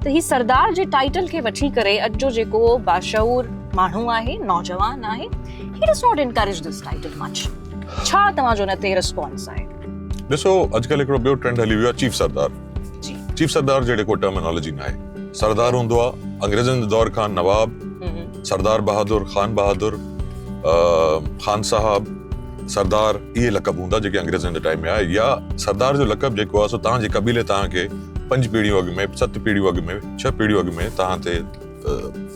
त ही सरदार जे टाइटल खे वठी करे अॼु जो जेको बाशऊर माण्हू आहे, नौजवान आहे, he does not encourage this title much. छा तव्हांजो न ते रिस्पॉन्स आहे? ॾिसो अॼुकल्ह हिकिड़ो ॿियो ट्रेंड हली वियो आहे चीफ सरदार। जी चीफ सरदार जहिड़े को टर्मिनोलॉजी न आहे। सरदार हूंदो आहे अंग्रेज़नि जे दौर खां नवाब, सरदार बहादुर, खान बहादुर, खान साहब, सरदार, इहे लक़ब हूंदा जेके अंग्रेज़नि जे टाइम में आहे। या सरदार जो लक़ब जेको आहे सो तव्हांजे क़बीले तव्हांखे 5 पीढ़ियूं अॻु में, 7 पीढ़ियूं अॻु में, 6 पीढ़ियूं अॻु में तव्हां ते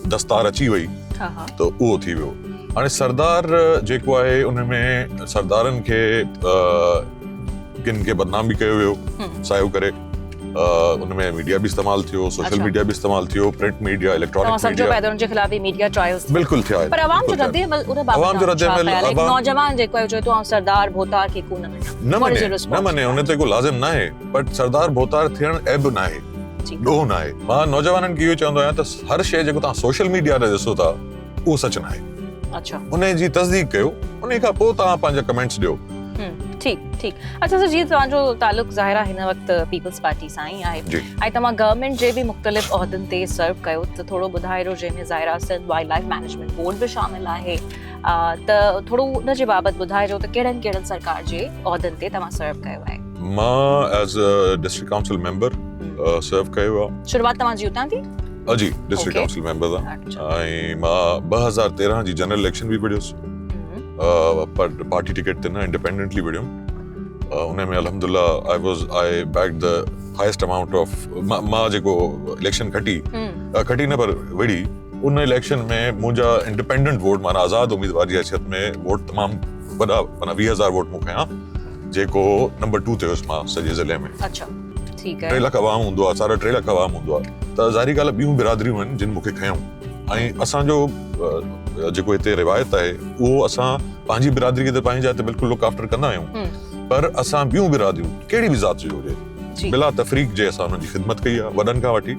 दस्तार अची वई त उहो थी वियो। हाणे सरदार जेको आहे उनमें सरदारनि खे किन खे बदनाम बि कयो वियो सायो करे। उनमें मीडिया भी इस्तेमाल थियो, सोशल मीडिया भी इस्तेमाल थियो, प्रिंट मीडिया, इलेक्ट्रॉनिक मीडिया, पैदल जे खिलाफ मेडिया ट्रायल्स बिल्कुल थिया। पर आवाम जो रद्द अमल उन बाबत आवाम जो रद्द अमल नौजवान जेको है जो तो सरदार भोतार के को न मने उन ते को लाज़िम ना है, बट सरदार भोतार थियण ऐब ना है, ॾोह ना है। मां नौजवाननि खे इहो चवंदो आहियां त हर शइ जेको तव्हां सोशल मीडिया ते ॾिसो था उहो सच न आहे। अच्छा, उन जी तस्दीक कयो, उन खां पोइ तव्हां पंहिंजा कमेंट्स ॾियो। ठीक। अच्छा सर, जीअं तव्हांजो तालुक ज़ाहिर आहे हिन वक़्तु पीपल्स पार्टी सां ई आहे ऐं तव्हां गवर्नमेंट जे बि मुख़्तलिफ़ उहिदनि ते सर्व कयो, त थोरो ॿुधाइजो जंहिंमें ज़ाहिर Sindh wildlife management board बि शामिल आहे, त थोरो उन जे बाबति ॿुधाइजो त कहिड़नि सरकार जे उहिदनि ते तव्हां सर्व कयो आहे। मां as a district council member serve कयो आहे। शुरूआत तव्हांजी उतां थी? जी, डिस्ट्रिक्ट काउंसिल मेंबर ऐं मां 2013 जी जनरल इलेक्शन बि विढ़ियुसि, पर पार्टी टिकट ते न, इंडिपेंडेंटली विढ़ियुमि। उनमें अल्हम्दुलिल्लाह I back the highest amount of मां जेको इलेक्शन खटी न पर विढ़ी, उन इलेक्शन में मुंहिंजा इंडिपेंडेंट वोट माना आज़ाद उम्मीदवार जी हैसियत में वोट तमामु वॾा माना 20,000 वोट मूं खयां, जेको नंबर 2 ते हुयुसि मां सॼे ज़िले में। अच्छा, ठीक है। 3 लाख आवाम हूंदो आहे, 3.5 लाख आवाम हूंदो आहे, त ज़ाहिरी ॻाल्हि ॿियूं बिरादरियूं आहिनि जिन मूंखे खयूं। ऐं असांजो जेको हिते रिवायत आहे उहो असां पंहिंजी बिरादरी खे त पंहिंजी जाइ ते बिल्कुलु लुक आफ्टर कंदा आहियूं, पर असां ॿियूं बिरादरियूं कहिड़ी बि ज़ात जी हुजे बिला तफ़रीक जे असां हुननि जी ख़िदमत कई आहे, वॾनि खां वठी